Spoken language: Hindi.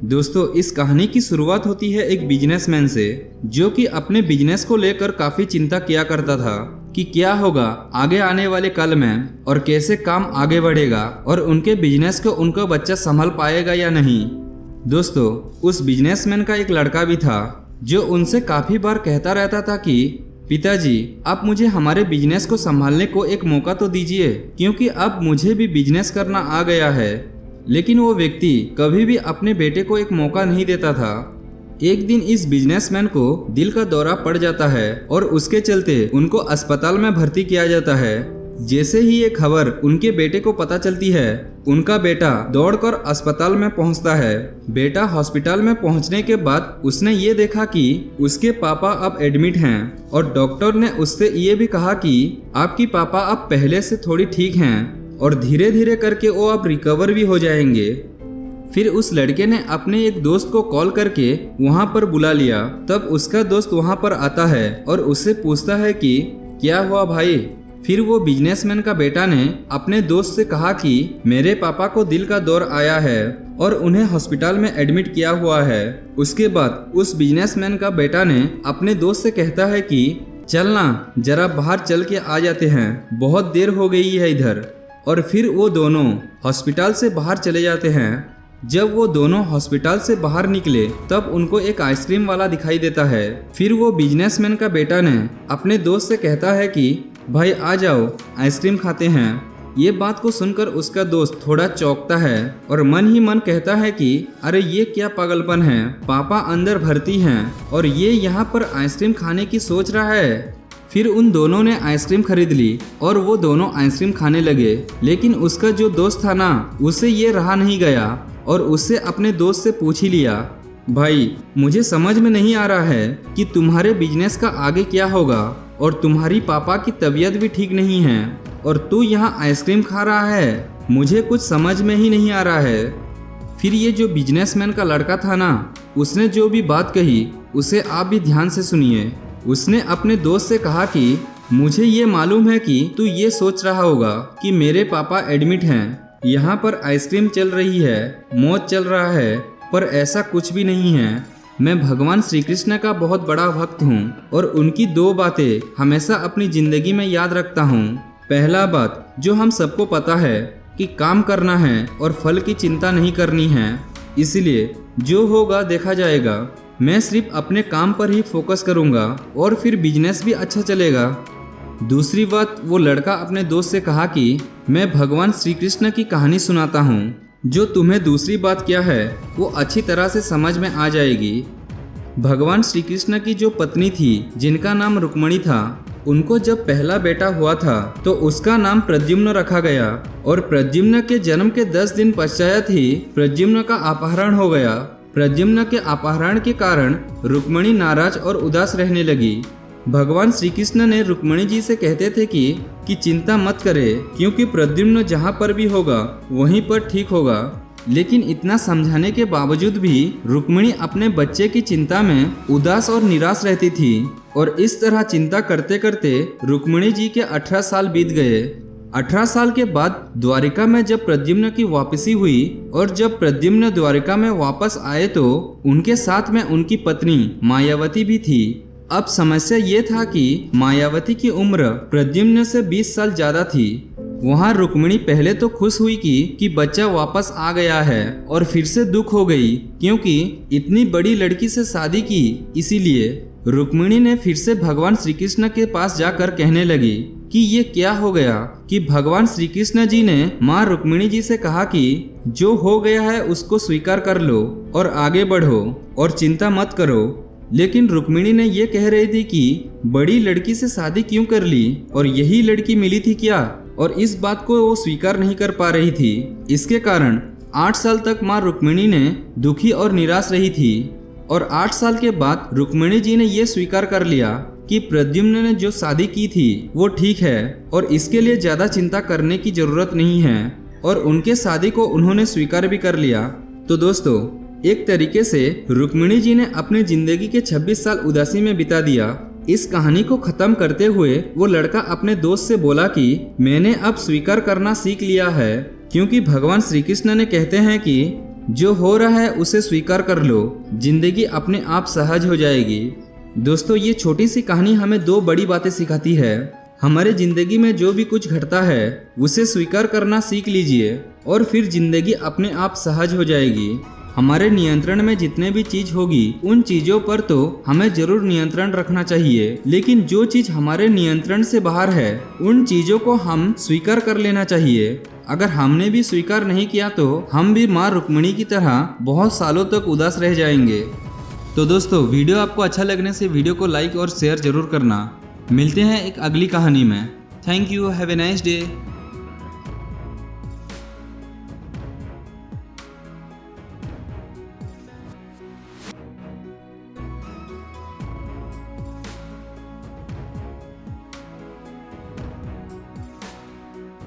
दोस्तों, इस कहानी की शुरुआत होती है एक बिजनेसमैन से, जो कि अपने बिजनेस को लेकर काफी चिंता किया करता था कि क्या होगा आगे आने वाले कल में और कैसे काम आगे बढ़ेगा और उनके बिजनेस को उनका बच्चा संभाल पाएगा या नहीं। दोस्तों, उस बिजनेसमैन का एक लड़का भी था जो उनसे काफी बार कहता रहता था कि पिताजी, आप मुझे हमारे बिजनेस को संभालने को एक मौका तो दीजिए, क्योंकि अब मुझे भी बिजनेस करना आ गया है। लेकिन वो व्यक्ति कभी भी अपने बेटे को एक मौका नहीं देता था। एक दिन इस बिजनेसमैन को दिल का दौरा पड़ जाता है और उसके चलते उनको अस्पताल में भर्ती किया जाता है। जैसे ही ये खबर उनके बेटे को पता चलती है, उनका बेटा दौड़कर अस्पताल में पहुंचता है। बेटा हॉस्पिटल में पहुंचने के बाद उसने ये देखा कि उसके पापा अब एडमिट हैं और डॉक्टर ने उससे ये भी कहा कि आपकी पापा अब पहले से थोड़ी ठीक हैं और धीरे धीरे करके वो अब रिकवर भी हो जाएंगे। फिर उस लड़के ने अपने एक दोस्त को कॉल करके वहां पर बुला लिया। तब उसका दोस्त वहां पर आता है और उससे पूछता है कि क्या हुआ भाई। फिर वो बिजनेसमैन का बेटा ने अपने दोस्त से कहा कि मेरे पापा को दिल का दौर आया है और उन्हें हॉस्पिटल में एडमिट किया हुआ है। उसके बाद उस बिजनेसमैन का बेटा ने अपने दोस्त से कहता है कि चलना, जरा बाहर चल के आ जाते हैं, बहुत देर हो गई है इधर। और फिर वो दोनों हॉस्पिटल से बाहर चले जाते हैं। जब वो दोनों हॉस्पिटल से बाहर निकले तब उनको एक आइसक्रीम वाला दिखाई देता है। फिर वो बिजनेसमैन का बेटा ने अपने दोस्त से कहता है कि भाई आ जाओ, आइसक्रीम खाते हैं। ये बात को सुनकर उसका दोस्त थोड़ा चौंकता है और मन ही मन कहता है कि अरे ये क्या पागलपन है, पापा अंदर भर्ती हैं और ये यहाँ पर आइसक्रीम खाने की सोच रहा है। फिर उन दोनों ने आइसक्रीम खरीद ली और वो दोनों आइसक्रीम खाने लगे। लेकिन उसका जो दोस्त था ना, उसे ये रहा नहीं गया और उससे अपने दोस्त से पूछ ही लिया, भाई मुझे समझ में नहीं आ रहा है कि तुम्हारे बिजनेस का आगे क्या होगा और तुम्हारी पापा की तबीयत भी ठीक नहीं है और तू यहाँ आइसक्रीम खा रहा है, मुझे कुछ समझ में ही नहीं आ रहा है। फिर ये जो बिजनेसमैन का लड़का था ना, उसने जो भी बात कही उसे आप भी ध्यान से सुनिए। उसने अपने दोस्त से कहा कि मुझे ये मालूम है कि तू ये सोच रहा होगा कि मेरे पापा एडमिट हैं, यहाँ पर आइसक्रीम चल रही है, मौज चल रहा है, पर ऐसा कुछ भी नहीं है। मैं भगवान श्री कृष्ण का बहुत बड़ा भक्त हूँ और उनकी दो बातें हमेशा अपनी जिंदगी में याद रखता हूँ। पहला बात जो हम सबको पता है कि काम करना है और फल की चिंता नहीं करनी है, इसलिए जो होगा देखा जाएगा। मैं सिर्फ अपने काम पर ही फोकस करूंगा और फिर बिजनेस भी अच्छा चलेगा। दूसरी बात, वो लड़का अपने दोस्त से कहा कि मैं भगवान श्री कृष्ण की कहानी सुनाता हूँ, जो तुम्हें दूसरी बात क्या है वो अच्छी तरह से समझ में आ जाएगी। भगवान श्री कृष्ण की जो पत्नी थी, जिनका नाम रुक्मणी था, उनको जब पहला बेटा हुआ था तो उसका नाम प्रद्युम्न रखा गया और प्रद्युम्न के जन्म के 10 दिन पश्चात ही प्रद्युम्न का अपहरण हो गया। प्रद्युम्न के अपहरण के कारण रुक्मणी नाराज और उदास रहने लगी। भगवान श्री कृष्ण ने रुक्मणी जी से कहते थे कि चिंता मत करे, क्योंकि प्रद्युम्न जहाँ पर भी होगा वहीं पर ठीक होगा। लेकिन इतना समझाने के बावजूद भी रुक्मणी अपने बच्चे की चिंता में उदास और निराश रहती थी और इस तरह चिंता करते करते रुक्मणी जी के 18 साल बीत गए। 18 साल के बाद द्वारिका में जब प्रद्युम्न की वापसी हुई और जब प्रद्युम्न द्वारिका में वापस आए तो उनके साथ में उनकी पत्नी मायावती भी थी। अब समस्या ये था कि मायावती की उम्र प्रद्युम्न से 20 साल ज्यादा थी। वहाँ रुक्मिणी पहले तो खुश हुई कि बच्चा वापस आ गया है और फिर से दुख हो गई, क्योंकि इतनी बड़ी लड़की से शादी की। इसीलिए रुक्मिणी ने फिर से भगवान श्री कृष्ण के पास जाकर कहने लगी कि ये क्या हो गया कि भगवान श्री कृष्ण जी ने माँ रुक्मिणी जी से कहा कि जो हो गया है उसको स्वीकार कर लो और आगे बढ़ो और चिंता मत करो। लेकिन रुक्मिणी ने ये कह रही थी कि बड़ी लड़की से शादी क्यों कर ली और यही लड़की मिली थी क्या, और इस बात को वो स्वीकार नहीं कर पा रही थी। इसके कारण 8 साल तक माँ रुक्मिणी ने दुखी और निराश रही थी और 8 साल के बाद रुक्मिणी जी ने ये स्वीकार कर लिया कि प्रद्युम्न ने जो शादी की थी वो ठीक है और इसके लिए ज्यादा चिंता करने की जरूरत नहीं है, और उनके शादी को उन्होंने स्वीकार भी कर लिया। तो दोस्तों, एक तरीके से रुक्मिणी जी ने अपनी जिंदगी के 26 साल उदासी में बिता दिया। इस कहानी को खत्म करते हुए वो लड़का अपने दोस्त से बोला कि मैंने अब स्वीकार करना सीख लिया है, क्योंकि भगवान श्री कृष्ण ने कहते हैं कि जो हो रहा है उसे स्वीकार कर लो, जिंदगी अपने आप सहज हो जाएगी। दोस्तों, ये छोटी सी कहानी हमें दो बड़ी बातें सिखाती है। हमारे जिंदगी में जो भी कुछ घटता है उसे स्वीकार करना सीख लीजिए और फिर जिंदगी अपने आप सहज हो जाएगी। हमारे नियंत्रण में जितने भी चीज होगी उन चीजों पर तो हमें जरूर नियंत्रण रखना चाहिए, लेकिन जो चीज हमारे नियंत्रण से बाहर है उन चीजों को हम स्वीकार कर लेना चाहिए। अगर हमने भी स्वीकार नहीं किया तो हम भी माँ रुक्मिणी की तरह बहुत सालों तक उदास रह जाएंगे। तो दोस्तों, वीडियो आपको अच्छा लगने से वीडियो को लाइक और शेयर जरूर करना। मिलते हैं एक अगली कहानी में। Thank you, have a nice day.